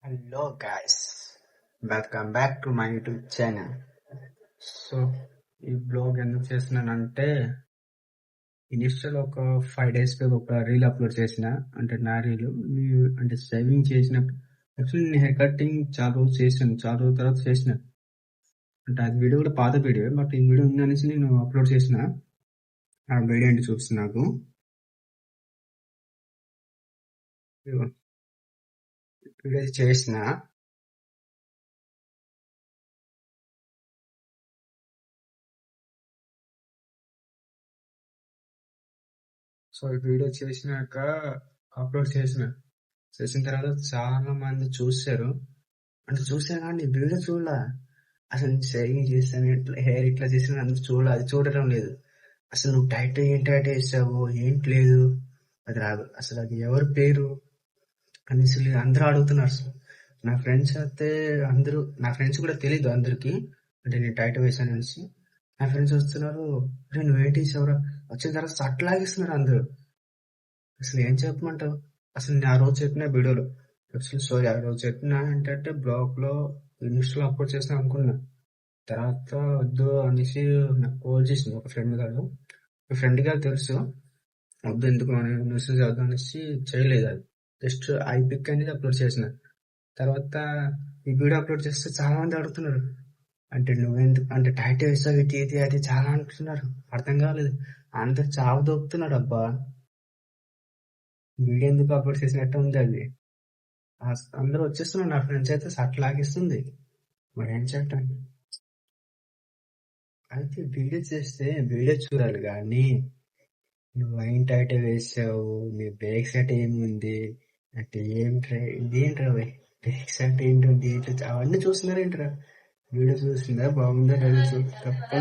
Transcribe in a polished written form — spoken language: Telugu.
Hello guys, welcome back to my YouTube channel. So ఈ బ్లాగ్ ఎందుకు చేస్తున్నానంటే ఇనిషియల్ ఒక 5 days ఒక రీల్ అప్లోడ్ చేసిన, అంటే నా రీల్ అంటే షేవింగ్ చేసిన. యాక్చువల్లీ నేను హెయిర్ కటింగ్ చాలా రోజు చేశాను, చాలా రోజుల తర్వాత చేసిన. అంటే అది వీడియో కూడా పాత వీడియో, బట్ ఈ వీడియో ఉందనేసి నేను అప్లోడ్ చేసిన. ఆ వీడియో ఏంటి చూపిస్తుంది నాకు. వీడియో చేసిన. సో ఈ వీడియో చేసినాక అప్లోడ్ చేసిన తర్వాత చాలా మంది చూశారు. అంటే చూసాను కానీ వీడియో చూడలా. అసలు నేను షేవింగ్ చేస్తాను, హెయిర్ ఇట్లా చేసిన అందరూ అది చూడటం లేదు. అసలు నువ్వు టైట్ ఏం టైట్ వేసావు, ఏంటి లేదు, అది రాదు. అసలు అది ఎవరి పేరు అనేసి అందరూ అడుగుతున్నారు. అసలు నా ఫ్రెండ్స్ అయితే నా ఫ్రెండ్స్ కూడా తెలీదు అందరికి, అంటే నేను టైట్ వేసాను అనేసి. నా ఫ్రెండ్స్ వస్తున్నారు, నువ్వేంటి వేసావురా, వచ్చిన తర్వాత అట్లాగిస్తున్నారు అందరూ. అసలు ఏం చెప్పమంటావు. అసలు నేను ఆ రోజు చెప్పిన వీడియోలో, సారీ, ఆ రోజు చెప్పిన ఏంటంటే బ్లాగ్ లో ఇన్స్టాలో అప్లోడ్ చేసిన అనుకున్నా. తర్వాత వద్దు అనేసి నాకు కాల్ చేసింది ఒక ఫ్రెండ్ గారు. ఫ్రెండ్ గారు తెలుసు, వద్దు ఎందుకు మెసేజ్ వద్దు అనేసి చేయలేదు. అది జస్ట్ ఐ పిక్ అనేది అప్లోడ్ చేసిన. తర్వాత ఈ వీడియో అప్లోడ్ చేస్తే చాలా మంది అడుగుతున్నారు, అంటే నువ్వెందుకు అంటే టైట్ వేసావు ఇది అది చాలా అంటున్నారు. అర్థం కాలేదు, అందరు చావు దొక్కుతున్నాడు. అబ్బా, వీడియో ఎందుకు అప్లోడ్ చేసినట్టు ఉంది అది. అందరూ వచ్చేస్తున్నారు, నా ఫ్రెండ్స్ అయితే సట్ లాగిస్తుంది. మరి ఏం చేయటం. అయితే వీడియో చేస్తే వీడియో చూడాలి కానీ నువ్వు అయిన టైట్ వేసావు, నీ బ్రేక్ సెట్ ఏముంది అంటే ఇదేంట్రా బ్రేక్ సెట్ ఏంటి అవన్నీ చూస్తున్నారేంట్రా. వీడియో చూసిందా బాగుందా లేదా తప్ప